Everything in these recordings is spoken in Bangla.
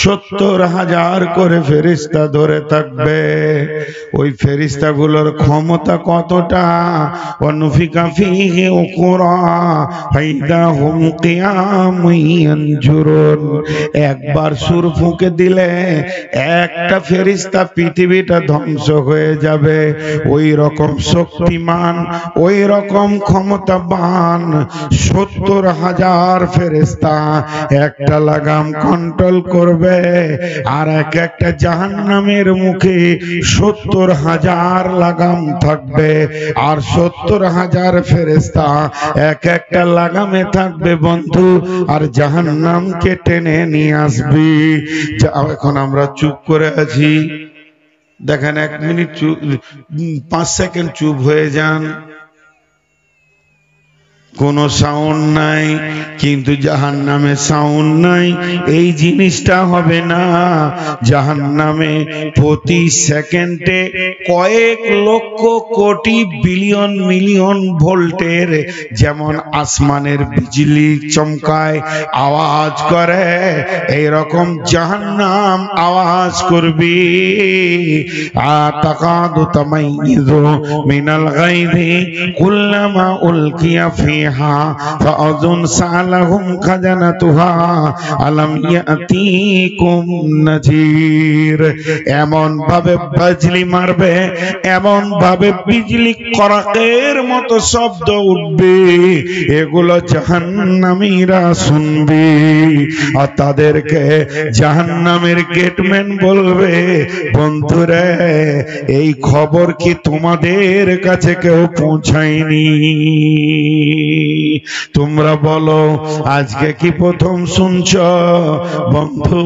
70,000 করে ফেরেশতা ধরে থাকবে। ওই ফেরেশতাগুলোর ক্ষমতা কতটা? ওয়ানুফিকা ফীহি উখরা ফাইদা হুম কিয়ামুন ইয়ানজুরুন। একবার সুর ফুঁকে দিলে একটা ফেরেশতা পৃথিবীটা ধ্বংস হয়ে যাবে। ওই রকম শক্তিমান, ওই রকম ক্ষমতাবান 70,000 ফেরেশতা একটা লাগাম কন্ট্রোল করবে। আর একটা জাহান্নামের মুখে 70,000 লাগাম থাকবে। আর 70,000 ফেরেশতা একটা লাগামে থাকবে বন্ধু, আর জাহান্নামকে টেনে নিয়ে আসবে। এখন আমরা চুপ করে আছি, দেখেন 1 মিনিট 5 সেকেন্ড চুপ হয়ে যান, কোনো সাউন্ড নাই, কিন্তু জাহান্নামে সাউন্ড নাই। এই জিনিসটা হবে না। জাহান্নামে প্রতি সেকেন্ডে কয়েক লক্ষ কোটি বিলিয়ন মিলিয়ন ভোল্টের, যেমন আসমানের বিজলি চমকায় আওয়াজ করে, এই রকম জাহান্নাম আওয়াজ করবে। আতাকাদু তামাইযু মিনাল গায়যি কুল্লামা উলকিয়া ফি ফাআযুন সালাহুম খাজানাতুহা আলাম ইয়াতিকুম নাযীর। এমন ভাবে বিজলি মারবে, এমন ভাবে বিজলি কড়াকের মতো শব্দ উঠবে, এগুলো জাহান্নামীরা শুনবে। আর তাদেরকে জাহান্নামের গেটম্যান বলবে, বন্ধুরে এই খবর কি তোমাদের কাছে কেউ পৌঁছায়নি? তোমরা বলো আজকে কি প্রথম শুনছ? বন্ধু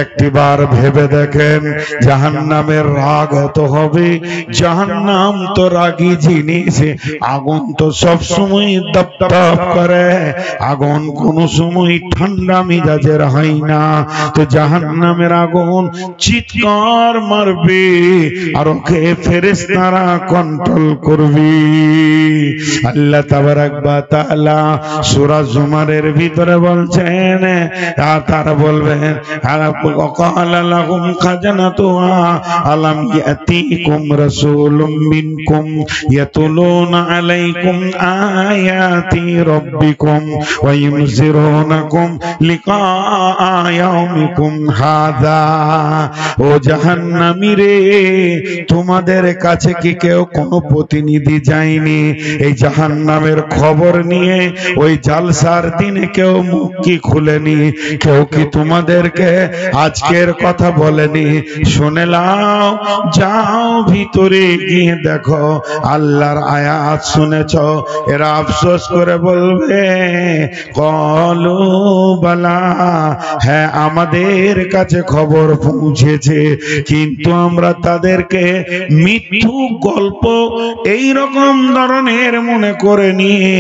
একটিবার ভেবে দেখেন, জাহান্নামের রাগ এত হবে। জাহান্নাম তো রাগী জিনিস, আগুন তো সব সময় দপদপ করে, আগুন কোনো সময় ঠান্ডা মিজাজের হয় না। তো জাহান্নামের আগুন চিৎকার মারবে, আর ওকে ফেরেশতারা কন্ট্রোল করবে। আল্লাহ তাবারাক ওয়া তাআলা সূরা জুমারের ভিতরে বলছেন, আর তারা বলবেন ক্বালা লাহুম খাজানাতুহা আলাম ইয়াতিকুম রাসূলুম মিনকুম ইয়াতুলুনা আলাইকুম আয়াতি রাব্বিকুম ওয়া ইউনযিরুনাকুম লিকাআ ইয়াউমিকুম হাযা। ও জাহান্নামীরে, তোমাদের কাছে কি কেউ কোনো প্রতিনিধি যায়নি এই জাহান্নামের খবর নিয়ে? ওই জালসার দিনে কেউ মুখ কি খুলেনি? কেউ কি তোমাদেরকে আজকের কথা বলেনি? শুনে নাও, যাও ভিতরে গিয়ে দেখো আল্লাহর আয়াত শুনেছ। এরা আফসোস করে বলবে, ক্বালু বালা, হ্যাঁ আমাদের কাছে খবর পৌঁছেছে, কিন্তু আমরা তাদেরকে মিথ্যু গল্প এই রকম ধরনের মনে করে নিয়ে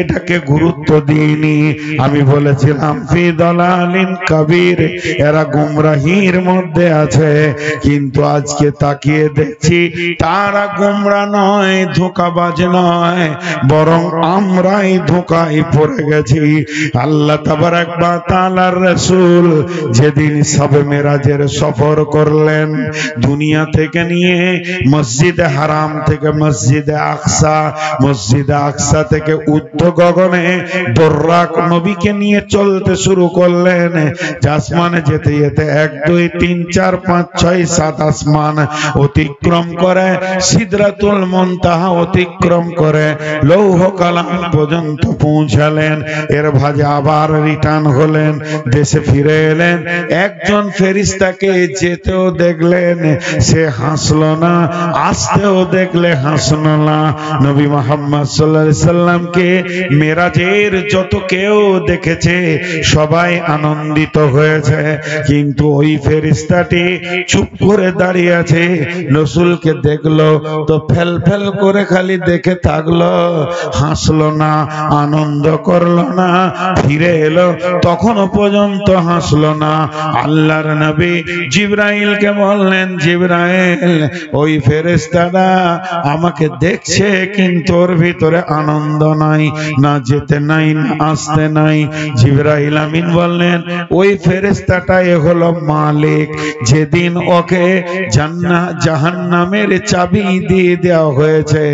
এটাকে গুরুত্ব দিইনি। আমি বলেছিলাম ফি দালালিন কাবীর, এরা গুমরাহির মধ্যে আছে। কিন্তু আজকে তাকিয়ে দেখছি তারা গুমরা নয়, ধোঁকাবাজ নয়, বরং আমরাই ধোঁকায় পড়ে গেছি। আল্লাহ তাবারাক ওয়া তাআলার রাসূল যেদিন শবে মেরাজের সফর করলেন, দুনিয়া থেকে নিয়ে মসজিদে হারাম থেকে মসজিদে আকসা, মসজিদে আকসা থেকে উদ্ধ গগনে দর্রাক নবীকে নিয়ে চলতে শুরু করলেন। আসমানে যেতে যেতে 1 2 3 4 5 6 7 আসমান অতিক্রম করে সিদরাতুল মুনতাহা অতিক্রম করে লৌহ কালাম পর্যন্ত পৌঁছালেন। এর ভাজে আবার রিটার্ন হলেন, দেশে ফিরে এলেন। একজন ফেরেশতাকে যেতেও দেখলেন, সে হাসলো না, আসতেও দেখলে হাসলো না। নবী মুহাম্মদ সাল্লাল্লাহু আলাইহি সাল্লামকে মেরাজের যত কেউ দেখেছে সবাই আনন্দিত হয়েছে, কিন্তু ওই ফেরেশতাটি চুপ করে দাঁড়িয়ে আছে। রাসূলকে দেখলো তো ফেল ফেল করে খালি দেখে থাকলো, হাসলো না, আনন্দ করলো না। ফিরে এলো, তখনও পর্যন্ত হাসলো না। আল্লাহর নবী জিবরাইলকে বললেন, জিবরাইল ওই ফেরেশতাটা আমাকে দেখছে কিন্তু ওর ভিতরে আনন্দ নাই। না যেতে নাই, না আসতে নাই। জিবরাইল আমিন বললেন ওই ফেরেশতাটাই হলো মালিক। যেদিন ওকে জাহান্নামের চাবি দিয়ে দেওয়া হয়েছে,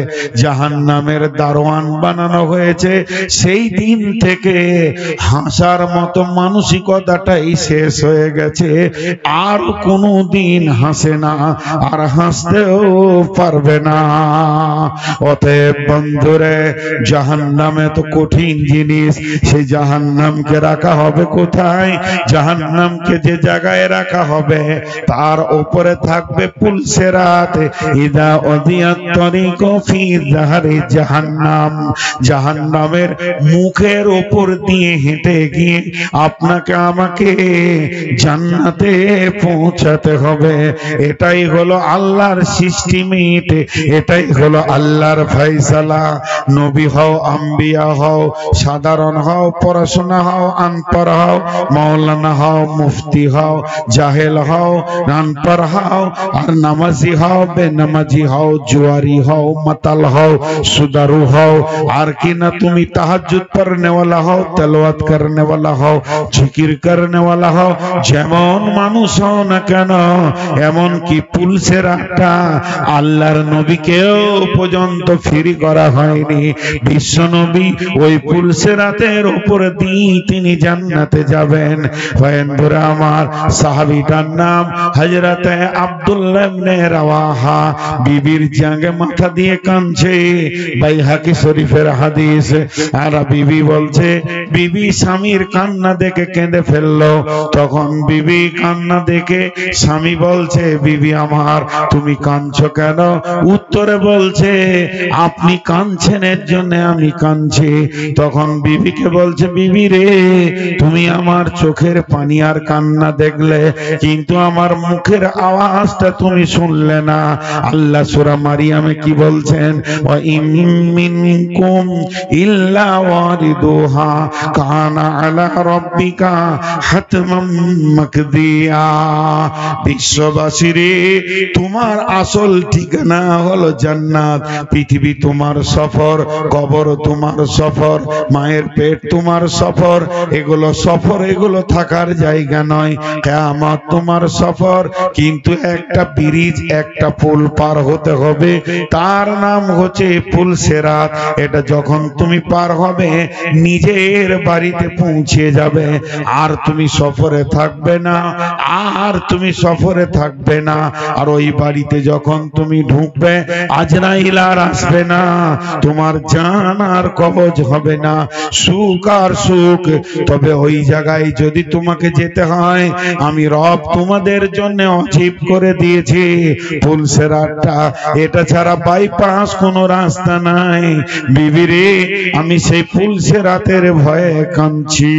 জাহান্নামের দারোয়ান বানানো হয়েছে, সেই দিন থেকে হাসার মতো মানসিকতাটাই শেষ হয়ে গেছে। আর কোনো দিন হাসে না, আর হাসতেও পারবে না। অতএব বন্ধুরে, জাহান্নামে তো কঠিন জিনিস। সেই জাহান্নামকে রাখা হবে কোথায়? জাহান্নামকে যে জায়গায় রাখা হবে তার উপরে থাকবে পুলসিরাত। ইদা উদিয়াত তরিকু ফি যাহরি জাহান্নাম। জাহান্নামের মুখের উপর দিয়ে হেঁটে গিয়ে আপনাকে আমাকে জান্নাতে পৌঁছাতে হবে। এটাই হলো আল্লাহর সিস্টেমেট, এটাই হলো আল্লাহর ফয়সালা। নবী হও, আম্বিয়া হও, সাধারণ হও, পড়াশোনা হও, আনপড় হও, মাওলানা হও, মুফতি হও, জাহেল হও, আনপড় হও, আর নামাজি হও, বেনামাজি হও, জুয়ারি হও, মাতাল হও, সুদারু হও, আর কি না তুমি তাহাজ্জুদ পড়নে वाला হও, তেলাওয়াত করনে वाला হও, জিকির করনে वाला হও, যেমন মানুষ হও না কেন, এমন কি পুলসিরাতটা আল্লাহর নবীকেও পর্যন্ত ফ্রি করা হয়নি। বিশ্ব নবী ওই পুলসিরাতের উপর দিয়ে তিনি জান্নাতে যাবেন। বন্ধুরা আমার, সাহাবীটার নাম হযরত আব্দুল্লাহ ইবনে রাওয়াহা। বিবির জাঙ্গে মাথা দিয়ে কাঁদছে, বাইহাকি শরীফের হাদিস। আর বিবি বলছে, বিবি স্বামীর কান্না দেখে কেঁদে ফেললো। তখন বিবি কান্না দেখে স্বামী বলছে, বিবি আমার তুমি কাঁদছো কেন? উত্তরে বলছে, আপনি কাঁদছেন এর জন্য আমি কাঁদছি। তখন বিবিকে বলছে, বিবি রে, তুমি আমার চোখের পানি আর কান্না দেখলে, কিন্তু আমার মুখের আওয়াজটা তুমি শুনলে না। আল্লাহ সূরা মারিয়ামে কি বলছেন? ওয়া ইন মিনকুম ইল্লা ওয়ারিদুহা কানা আলা রাব্বিকা হাতমান মাকদিয়া। বিশ্ববাসীরে, তোমার আসল ঠিকানা হলো জান্নাত। পৃথিবী তোমার সফর, কবর তোমার সফর, মায়ের পেট তোমার সফর। এগুলো সফর, এগুলো থাকার জায়গা নয়। কিয়ামত তোমার সফর, কিন্তু একটা ব্রিজ, একটা পুল পার হতে হবে, তার নাম হচ্ছে পুলসিরাত। এটা যখন তুমি পার হবে, নিজের বাড়িতে পৌঁছে যাবে। আর তুমি সফরে থাকবে না, আর তুমি সফরে থাকবে না। আর ওই বাড়িতে যখন তুমি ঢুকবে, আজরাইল আর আসবে না, তোমার জান আর কবজ হবে না, সুখ আর সুখ। তবে ওই জায়গায় যদি তোমাকে যেতে হয়, আমি রব তোমাদের জন্য অজীব করে দিয়েছি পুলসিরাতটা। এটা ছাড়া বাইপাস কোনো রাস্তা নাই। বিবিরে, আমি সেই পুলসিরাতের ভয়ে কাঁদছি।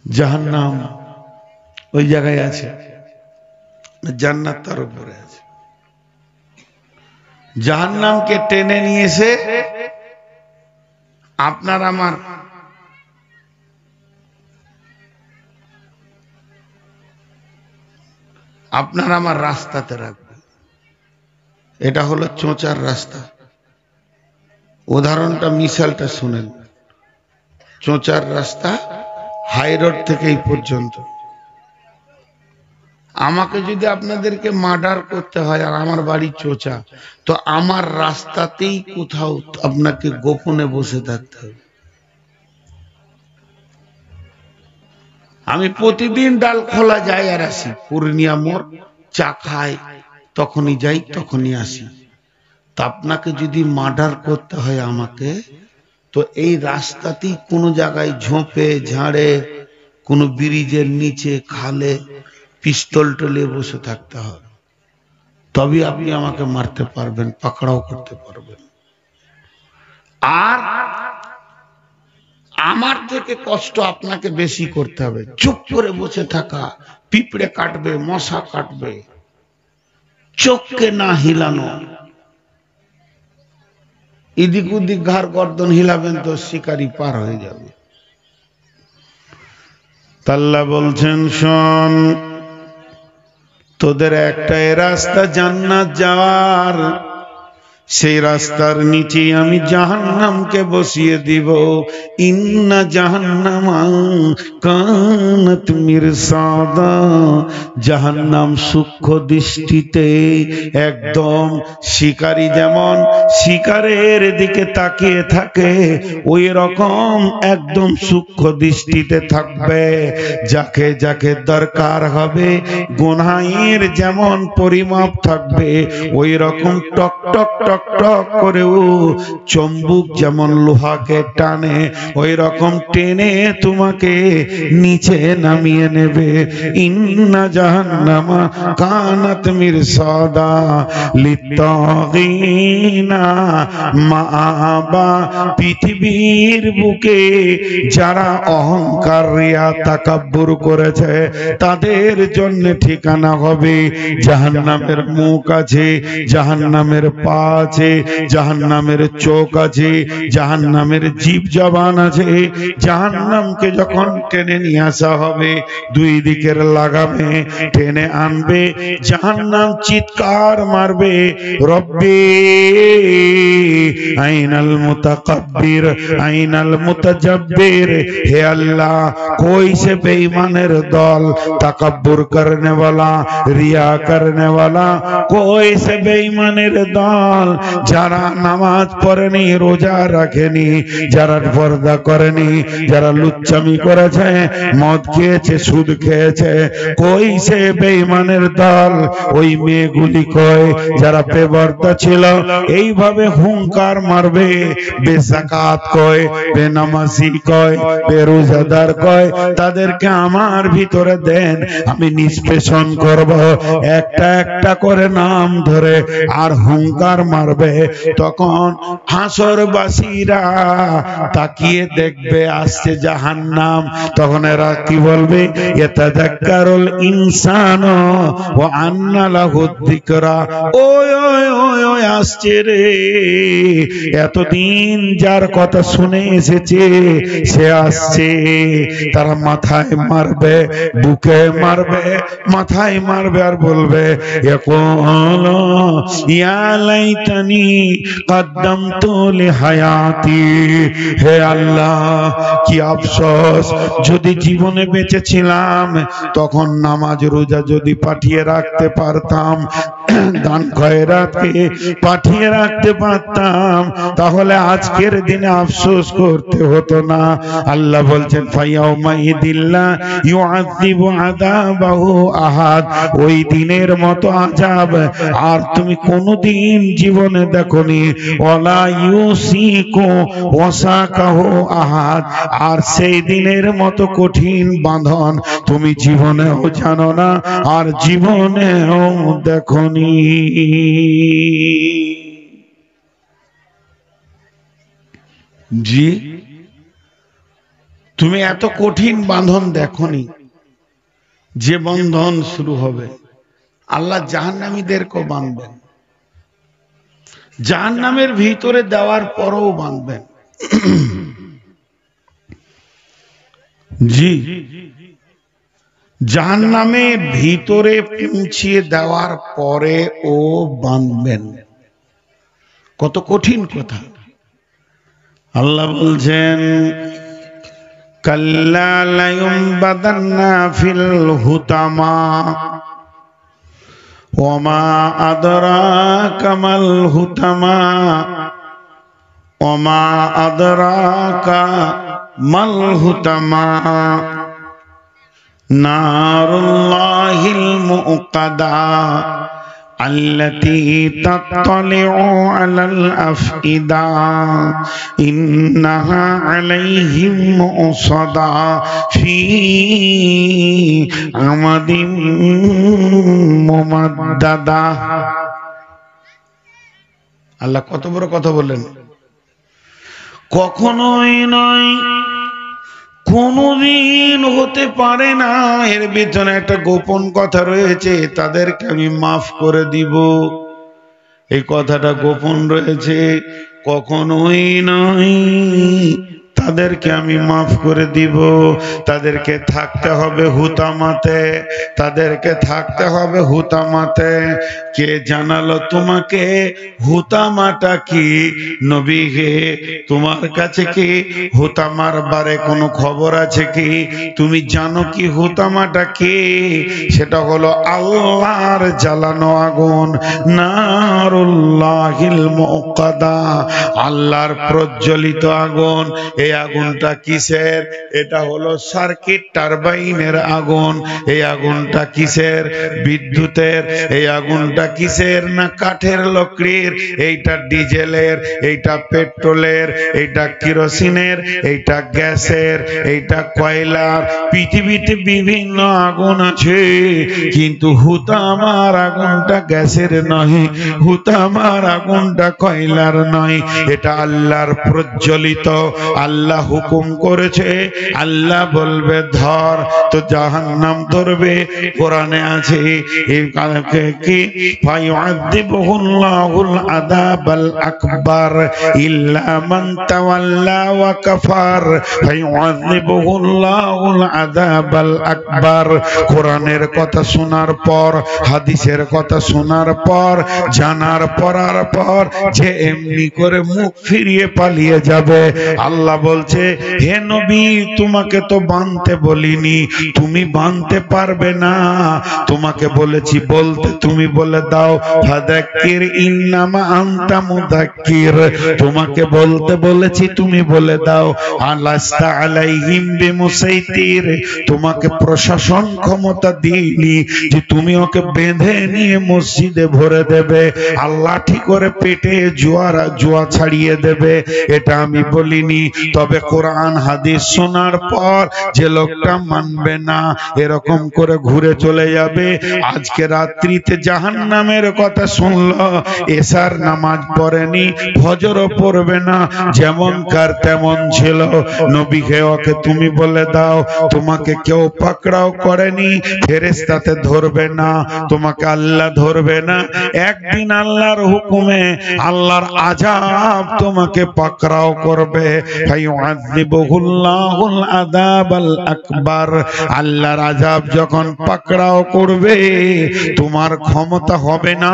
জাহান্নাম ওই জায়গায় আছে, জান্নাত তার উপরে আছে। জাহান্নামকে টেনে নিয়ে এসে আপনার আমার রাস্তাতে রাখবে। এটা হলো চোঁচার রাস্তা। উদাহরণটা, মিসালটা শুনেন। চোঁচার রাস্তা হাই রোড থেকে এই পর্যন্ত। আমাকে যদি আপনাদেরকে মার্ডার করতে হয়, আর আমার বাড়ি চোঁচা, তো আমার রাস্তাতেই কোথাও আপনাকে গোপনে বসে থাকতে হবে। আমি প্রতিদিন ডাল খোলা যাই আর আসি, পূর্ণিয়া মোড় চা খাই, তখনই যাই তখনই আসি। তা আপনাকে যদি মার্ডার করতে হয় আমাকে, তো এই রাস্তাতেই কোনো জায়গায় ঝোপে ঝাড়ে, কোনো ব্রিজের নিচে, খালে পিস্তল টলে বসে থাকতে হবে। তবে আপনি আমাকে মারতে পারবেন, পাকড়াও করতে পারবেন। আর আমার থেকে কষ্ট আপনাকে বেশি করতে হবে। চুপ করে বসে থাকা, পিঁপড়ে কাটবে, মশা কাটবে, চোখকে না হিলানো। এদিক ওদিক ঘাড় গর্দন হিলাবেন তো শিকারি পার হয়ে যাবে। আল্লাহ বলছেন, শোন, তোদের একটাই রাস্তা জান্নাত যাওয়ার, সেই রাস্তার নিচে আমি জাহান্নামকে বসিয়ে দিব। ইন্না জাহান্নামা কানাত মিরসাদা, জাহান্নাম সূক্ষ্ম দৃষ্টিতে একদম শিকারী যেমন শিকারের দিকে তাকিয়ে থাকে ওই রকম একদম সূক্ষ্ম দৃষ্টিতে থাকবে। যাকে যাকে দরকার হবে গুনাহের যেমন পরিমাপ থাকবে ওই রকম টক টক টক টক করেও চম্বুক যেমন লোহাকে টানে ওই রকম টেনে তোমাকে নিচে নামিয়ে নেবে। ইন্না জাহান্নামা কানাত মিরসাদা লিত্তাগিনা মাআবা, পৃথিবীর বুকে যারা অহংকার রিয়া তাকাব্বুর করেছে তাদের জন্য ঠিকানা হবে জাহান্নামের মুখ আছে, জাহান্নামের পা আছে, জাহান্নামের চোখ আছে, জাহান্নামের জিভ জবান আছে। জাহান্নামকে যখন টেনে নিয়ে আসা হবে দুই দিকের লাগামে টেনে আনবে, জাহান্নাম চিৎকার মারবে, রব্বি আইনাল মুতাকাব্বির আইনাল মুতাজাব্বির, হে আল্লাহ कोई से बेईमानेर दल तकब्बुर करने वाला रिया करने वाला, कोई से बेईमानेर दल যারা নামাজ পড়েনি রোজা রাখেনি, যারা পর্দা করেনি, যারা লুচ্চামি করেছে, মদ খেয়েছে, সুদ খেয়েছে, কই সে বেঈমানের দল ওই মেয়েগুলি কয় যারা বেপরদা ছিল এইভাবে হুঙ্কার মারবে। বেযাকাত কয়, বেনামাজি কয়, বেরোজাদার কয়, তাদেরকে আমার ভিতরে দেন, আমি নিষ্পেষণ করব। একটা একটা করে নাম ধরে আর হুঙ্কার মারবে। তখন হাসরবাসীরা তাকিয়ে দেখবে আসছে জাহান্নাম। তখন এরা কি বলবে? ইয়াতাযাক্কারুল ইনসানু ওয়া আন্না লাহু যিকরা, ওই ওই ওই ওই আসছে রে, এতদিন যার কথা শুনে এসেছে সে আসছে। তারা মাথায় মারবে, বুকে মারবে, মাথায় মারবে আর বলবে ইয়াকুলু ইয়া লাইতানি কদ্দামতু লিহায়াতি, হে আল্লাহ কি আফসোস যদি জীবনে বেঁচে ছিলাম তখন নামাজ রোজা যদি পাঠিয়ে রাখতে পারতাম, দান খয়রাতকে পাঠিয়ে রাখতে পারতাম, তাহলে আজকের দিনে আফসোস করতে হতো না। আল্লাহ বলছেন ফায়াউমাইদিল্লা ইউআযিবু আযাবাহু আহাদ, ওই দিনের মতো আযাব আর তুমি কোনদিন জীবনে দেখোনি। ওয়ালা ইউসিকু ওয়াসাকাহু আহাদ, আর সেই দিনের মতো কঠিন বাঁধন তুমি জীবনেও জানো না আর জীবনেও দেখোনি। জি, তুমি এত কঠিন বাঁধন দেখোনি যে বন্ধন শুরু হবে। আল্লাহ জাহান্নামীদেরকেও বাঁধবেন, জাহান্নামের ভিতরে দেওয়ার পরও বাঁধবেন। জি, জাহান্নামে ভিতরে পৌঁছিয়ে দেওয়ার পরে ও বাঁধবেন। কত কঠিন কথা। আল্লাহ বলছেন কাল্লা লায়ুমবাদান্না ফিল হুতামা ওমা আদরাকা মাল হুতামা ওমা আদরাকা মাল হুতামা নারুল্লাহিল মুকাদা আল্লাতী তাত্তালিউ আলাল আফইদা ইন্নাহা আলাইহিম মুসাদা ফি আমাদিন মুমাদ্দাদা। আল্লাহ কত বড় কথা বললেন। কখনোই নয়, কোনদিন হতে পারে না, এর ভিতরে একটা গোপন কথা রয়েছে, তাদেরকে আমি মাফ করে দিব। এই কথাটা গোপন রয়েছে। কখনোই নয়, তাদেরকে আমি মাফ করে দিব। তাদেরকে থাকতে হবে হুতামাতে, তাদেরকে থাকতে হবে হুতামাতে। কে জানালো তোমাকে হুতামাটা কি? নবী হে, তোমার কাছে কি হুতামার বারে কোনো খবর আছে কি? তুমি জানো কি হুতামাটা কি? সেটা হলো আল্লাহর জ্বালানো আগুন, নারুল্লাহিল মুকাদা, আল্লাহর প্রজ্বলিত আগুন। এই আগুনটা কিসের? এটা হলো সার্কিট টারবাইনের আগুন। এই আগুনটা কিসের? বিদ্যুতের। এই আগুনটা কিসের? না কাঠের লকড়ির। এইটা ডিজেলের, এইটা পেট্রোলের, এইটা কেরোসিনের, এইটা গ্যাসের, এইটা কয়লার। পৃথিবীতে বিভিন্ন আগুন আছে, কিন্তু হুতামার আগুনটা গ্যাসের নয়, হুতামার আগুনটা কয়লার নয়। এটা আল্লাহর প্রজ্বলিত। আল্লাহ হুকুম করেছে, আল্লাহ বলবে ধর, তো জাহান্নাম ধরবে। কোরআনে আছে কি ফায়ুআযিবুহুল্লাহুল আযাবাল আকবার ইল্লা মান তাওয়াল্লা ওয়া কাফার, ফায়ুআযিবুহুল্লাহুল আযাবাল আকবার। কোরআনের কথা শোনার পর, হাদিসের কথা শোনার পর, জানার পড়ার পর যে এমনি করে মুখ ফিরিয়ে পালিয়ে যাবে, আল্লাহ বলছে হে নবী তোমাকে তো বানতে বলিনি, তুমি বানতে পারবে না। তোমাকে বলেছি বলতে, তুমি বলে দাও ফাযাক্কির ইন্নামা আনতা মুযাক্কির। তোমাকে বলতে বলেছি, তুমি বলে দাও আলাস্তা আলাইহিম বিমুসাইতির। তোমাকে প্রশাসন ক্ষমতা দিইনি যে তুমি ওকে বেঁধে নিয়ে মসজিদে ভরে দেবে, আল্লাহ ঠিক করে পেটে জুয়া ছাড়িয়ে দেবে, এটা আমি বলিনি। তবে কোরআন হাদিস শোনার পর যে লোকটা মানবে না, এরকম করে ঘুরে চলে যাবে। আজকে রাত্রিতে জাহান্নামের কথা শুনলো, এশার নামাজ পড়েনি, ফজরও পড়বে না, যেমন কার তেমন ছিল। নবীকে ওকে তুমি বলে দাও তোমাকে কেউ পাকড়াও করেনি, ফেরেশতাতে ধরবে না, তোমাকে আল্লাহ ধরবে না। একদিন আল্লাহর হুকুমে আল্লাহর আযাব তোমাকে পাকড়াও করবে। ফায়ুআযিবুহুল্লাহুল আযাবাল আকবার। আল্লাহর আযাব যখন পাকড়াও করবে, তোমার ক্ষমতা হবে না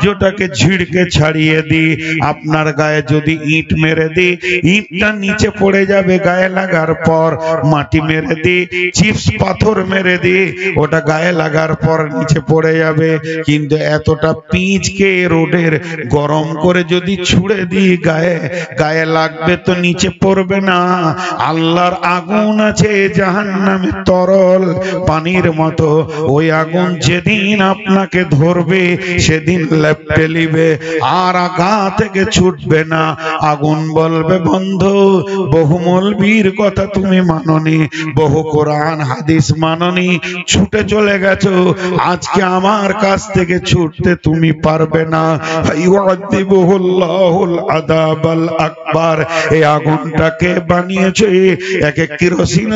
যেটাকে ঝিড়কে ছাড়িয়ে দি। আপনার গায়ে যদি ইট মেরে দি, ইটটা নিচে পড়ে যাবে গায়ে লাগার পর। মাটি মেরে দি, চিপস পাথর মেরে দি, ওটা গায়ে লাগার পর নিচে পড়ে যাবে। কিন্তু এতটা পিচকে রোডের গরম করে যদি ছুঁড়ে দিই গায়ে, গায়ে লাগবে তো নিচে পড়বে না। আল্লাহর আগুন আছে জাহান্নামে তরল পানির মতো, ওই আগুন যেদিন আপনাকে ধরবে সেদিন লেপ্টে নিবে, আর আগা থেকে ছুটবে না। আগুন বলবে বন্ধু, বহু মৌলবীর কথা তুমি মাননি, বহু কোরআন হাদিস মাননি, ছুটে চলে গেছো, আজকে আমার কাছ থেকে ছুটতে তুমি পারবে না। ইউআযিবুহুল্লাহুল আযাবাল আকবার। এই আগুনটাকে বানিয়েছে একে কেরোসিন